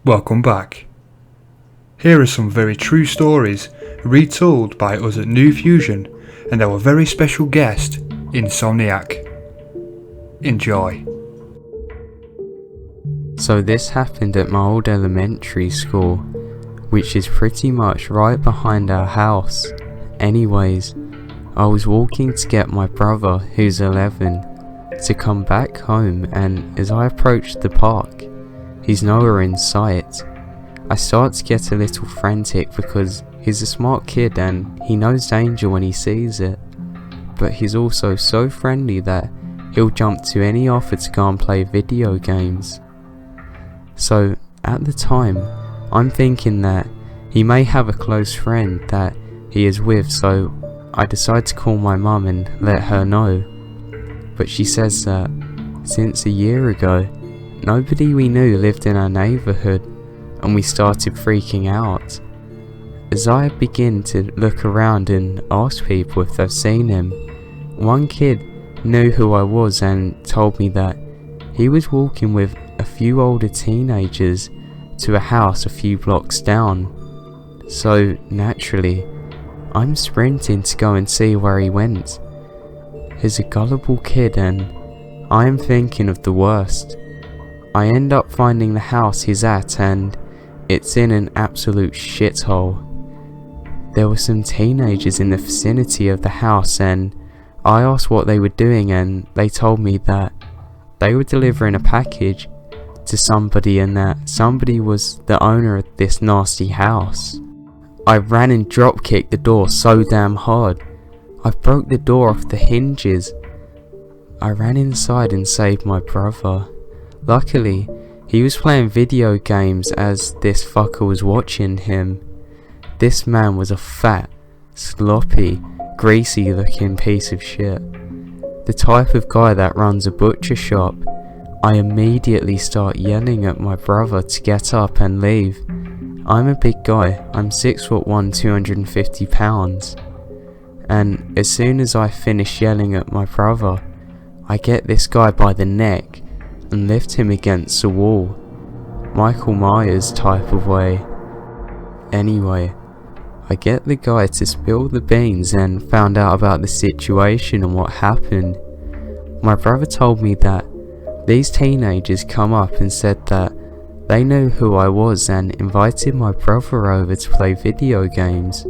Welcome back. Here are some very true stories retold by us at New Fusion and our very special guest, Insomniak. Enjoy. So this happened at my old elementary school, which is pretty much right behind our house. Anyways, I was walking to get my brother, who's 11, to come back home, and as I approached the park, he's nowhere in sight. I start to get a little frantic because he's a smart kid and he knows danger when he sees it, but he's also so friendly that he'll jump to any offer to go and play video games. So at the time, I'm thinking that he may have a close friend that he is with, so I decide to call my mum and let her know. But she says that since a year ago, nobody we knew lived in our neighbourhood, and we started freaking out. As I begin to look around and ask people if they've seen him, one kid knew who I was and told me that he was walking with a few older teenagers to a house a few blocks down. So naturally, I'm sprinting to go and see where he went. He's a gullible kid and I am thinking of the worst. I end up finding the house he's at and it's in an absolute shithole. There were some teenagers in the vicinity of the house and I asked what they were doing and they told me that they were delivering a package to somebody and that somebody was the owner of this nasty house. I ran and drop kicked the door so damn hard. I broke the door off the hinges. I ran inside and saved my brother. Luckily, he was playing video games as this fucker was watching him. This man was a fat, sloppy, greasy looking piece of shit. The type of guy that runs a butcher shop. I immediately start yelling at my brother to get up and leave. I'm a big guy, I'm 6'1", 250 pounds. And as soon as I finish yelling at my brother, I get this guy by the neck and lift him against the wall. Michael Myers type of way. Anyway, I get the guy to spill the beans and found out about the situation and what happened. My brother told me that these teenagers come up and said that they knew who I was and invited my brother over to play video games.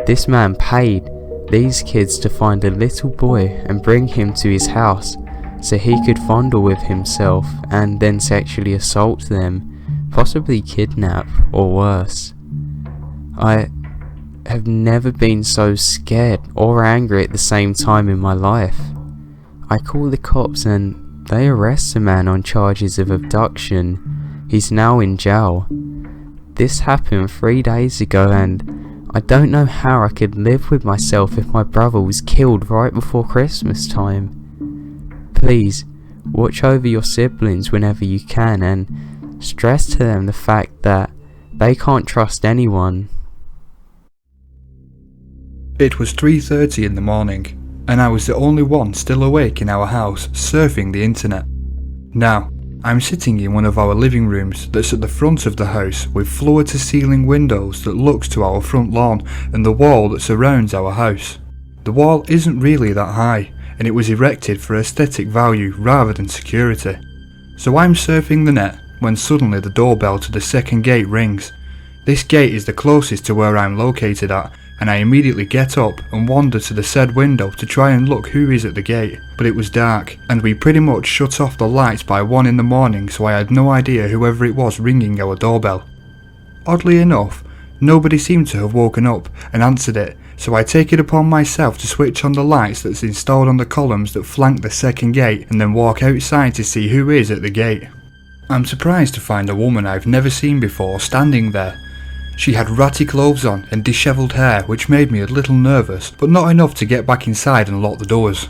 This man paid these kids to find a little boy and bring him to his house so he could fondle with himself and then sexually assault them, possibly kidnap or worse. I have never been so scared or angry at the same time in my life. I call the cops and they arrest the man on charges of abduction. He's now in jail. This happened 3 days ago and I don't know how I could live with myself if my brother was killed right before Christmas time. Please, watch over your siblings whenever you can and stress to them the fact that they can't trust anyone. It was 3:30 in the morning, and I was the only one still awake in our house surfing the internet. Now, I'm sitting in one of our living rooms that's at the front of the house with floor-to-ceiling windows that looks to our front lawn and the wall that surrounds our house. The wall isn't really that high, and it was erected for aesthetic value rather than security. So I'm surfing the net when suddenly the doorbell to the second gate rings. This gate is the closest to where I'm located at, and I immediately get up and wander to the said window to try and look who is at the gate, but it was dark, and we pretty much shut off the lights by 1 in the morning, so I had no idea whoever it was ringing our doorbell. Oddly enough, nobody seemed to have woken up and answered it, so I take it upon myself to switch on the lights that's installed on the columns that flank the second gate and then walk outside to see who is at the gate. I'm surprised to find a woman I've never seen before standing there. She had ratty clothes on and dishevelled hair, which made me a little nervous, but not enough to get back inside and lock the doors.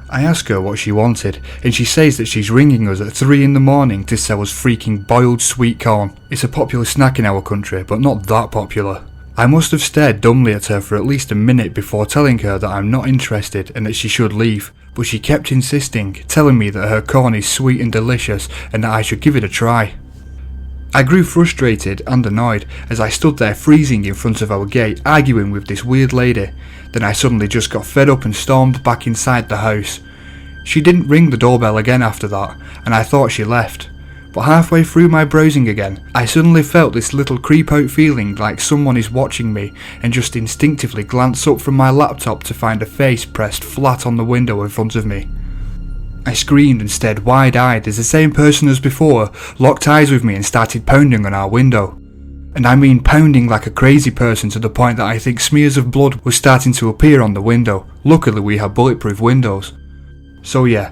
I ask her what she wanted, and she says that she's ringing us at 3 in the morning to sell us freaking boiled sweet corn. It's a popular snack in our country, but not that popular. I must have stared dumbly at her for at least a minute before telling her that I'm not interested and that she should leave, but she kept insisting, telling me that her corn is sweet and delicious and that I should give it a try. I grew frustrated and annoyed as I stood there freezing in front of our gate arguing with this weird lady. Then I suddenly just got fed up and stormed back inside the house. She didn't ring the doorbell again after that, and I thought she left. But halfway through my browsing again, I suddenly felt this little creep out feeling like someone is watching me, and just instinctively glanced up from my laptop to find a face pressed flat on the window in front of me. I screamed and stared wide-eyed as the same person as before locked eyes with me and started pounding on our window. And I mean pounding like a crazy person, to the point that I think smears of blood were starting to appear on the window. Luckily we had bulletproof windows. So yeah,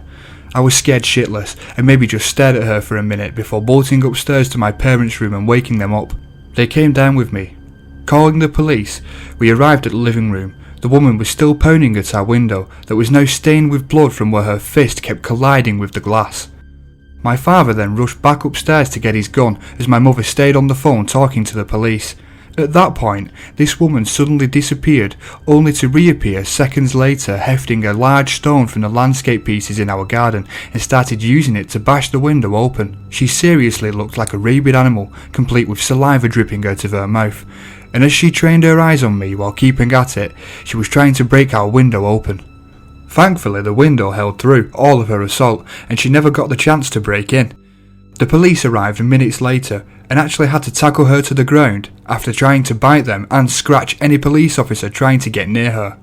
I was scared shitless and maybe just stared at her for a minute before bolting upstairs to my parents' room and waking them up. They came down with me. Calling the police, we arrived at the living room. The woman was still pounding at our window that was now stained with blood from where her fist kept colliding with the glass. My father then rushed back upstairs to get his gun as my mother stayed on the phone talking to the police. At that point, this woman suddenly disappeared, only to reappear seconds later hefting a large stone from the landscape pieces in our garden and started using it to bash the window open. She seriously looked like a rabid animal, complete with saliva dripping out of her mouth. And as she trained her eyes on me while keeping at it, she was trying to break our window open. Thankfully, the window held through all of her assault and she never got the chance to break in. The police arrived minutes later and actually had to tackle her to the ground after trying to bite them and scratch any police officer trying to get near her.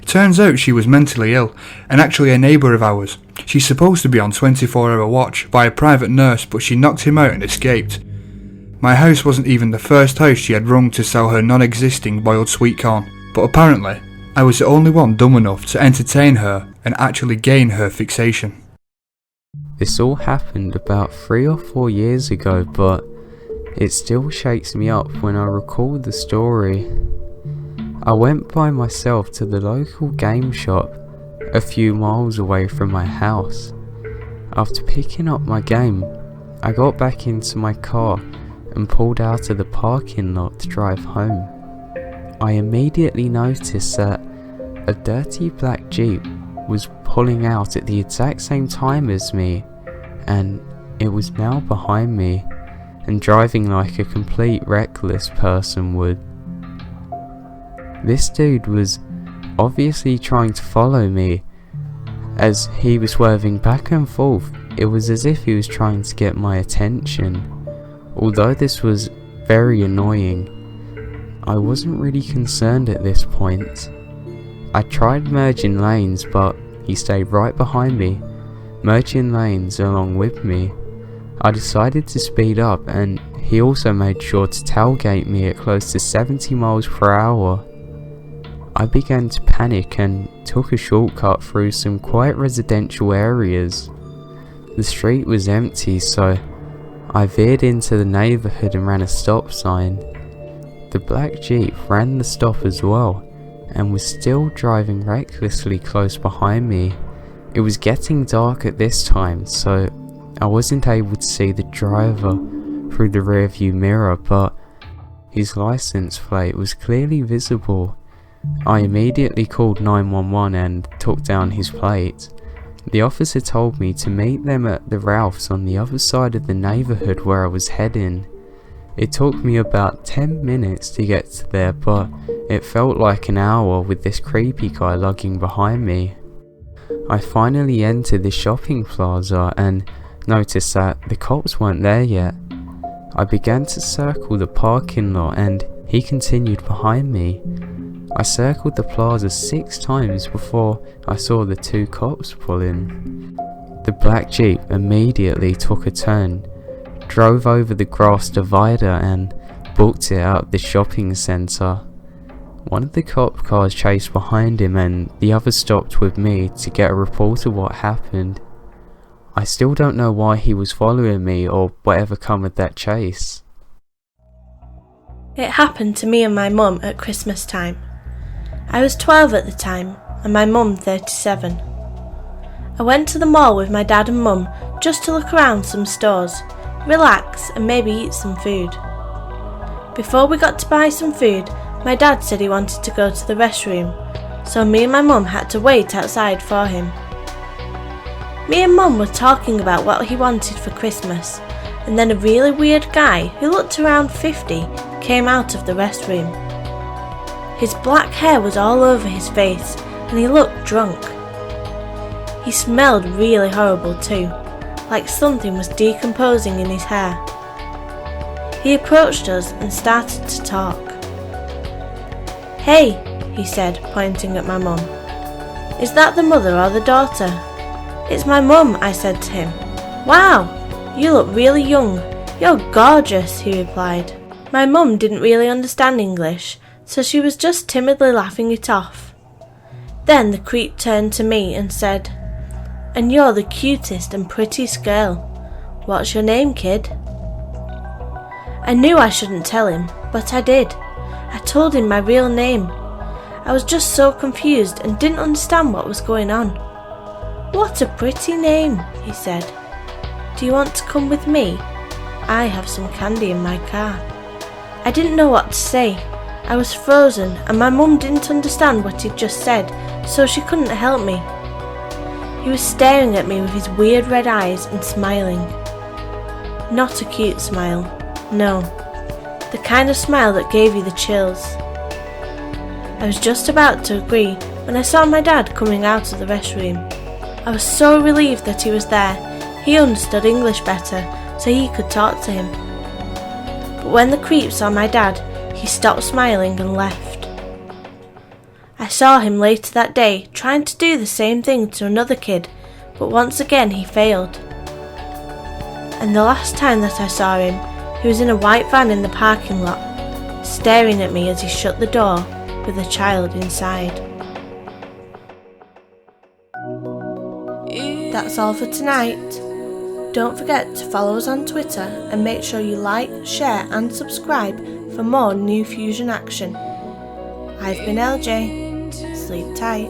Turns out she was mentally ill and actually a neighbour of ours. She's supposed to be on 24-hour watch by a private nurse, but she knocked him out and escaped. My house wasn't even the first house she had rung to sell her non-existing boiled sweet corn, but apparently I was the only one dumb enough to entertain her and actually gain her fixation. This all happened about 3 or 4 years ago, but it still shakes me up when I recall the story. I went by myself to the local game shop a few miles away from my house. After picking up my game, I got back into my car and pulled out of the parking lot to drive home. I immediately noticed that a dirty black Jeep was pulling out at the exact same time as me, and it was now behind me and driving like a complete reckless person would. This dude was obviously trying to follow me. As he was swerving back and forth, it was as if he was trying to get my attention. Although this was very annoying, I wasn't really concerned at this point. I tried merging lanes, but he stayed right behind me, merging lanes along with me. I decided to speed up, and he also made sure to tailgate me at close to 70 miles per hour. I began to panic and took a shortcut through some quiet residential areas. The street was empty, so I veered into the neighbourhood and ran a stop sign. The black Jeep ran the stop as well and was still driving recklessly close behind me. It was getting dark at this time, so I wasn't able to see the driver through the rearview mirror, but his license plate was clearly visible. I immediately called 911 and took down his plate. The officer told me to meet them at the Ralph's on the other side of the neighbourhood where I was heading. It took me about 10 minutes to get to there, but it felt like an hour with this creepy guy lugging behind me. I finally entered the shopping plaza and noticed that the cops weren't there yet. I began to circle the parking lot and he continued behind me. I circled the plaza 6 times before I saw the 2 cops pull in. The black Jeep immediately took a turn, drove over the grass divider and booked it out of the shopping centre. One of the cop cars chased behind him and the other stopped with me to get a report of what happened. I still don't know why he was following me or whatever come of that chase. It happened to me and my mum at Christmas time. I was 12 at the time and my mum 37. I went to the mall with my dad and mum just to look around some stores, relax and maybe eat some food. Before we got to buy some food, my dad said he wanted to go to the restroom, so me and my mum had to wait outside for him. Me and mum were talking about what he wanted for Christmas, and then a really weird guy who looked around 50 came out of the restroom. His black hair was all over his face and he looked drunk. He smelled really horrible too, like something was decomposing in his hair. He approached us and started to talk. "Hey," he said, pointing at my mum. "Is that the mother or the daughter?" "It's my mum," I said to him. "Wow, you look really young. You're gorgeous," he replied. My mum didn't really understand English, so she was just timidly laughing it off. Then the creep turned to me and said, "And you're the cutest and prettiest girl. What's your name, kid?" I knew I shouldn't tell him, but I did. I told him my real name. I was just so confused and didn't understand what was going on. "What a pretty name," he said. "Do you want to come with me? I have some candy in my car." I didn't know what to say. I was frozen and my mum didn't understand what he'd just said, so she couldn't help me. He was staring at me with his weird red eyes and smiling. Not a cute smile, no. The kind of smile that gave you the chills. I was just about to agree when I saw my dad coming out of the restroom. I was so relieved that he was there. He understood English better, so he could talk to him. But when the creep saw my dad, he stopped smiling and left. I saw him later that day trying to do the same thing to another kid, but once again he failed. And the last time that I saw him, he was in a white van in the parking lot, staring at me as he shut the door with a child inside. That's all for tonight. Don't forget to follow us on Twitter and make sure you like, share and subscribe for more New Fusion action. I've been LJ. Sleep tight.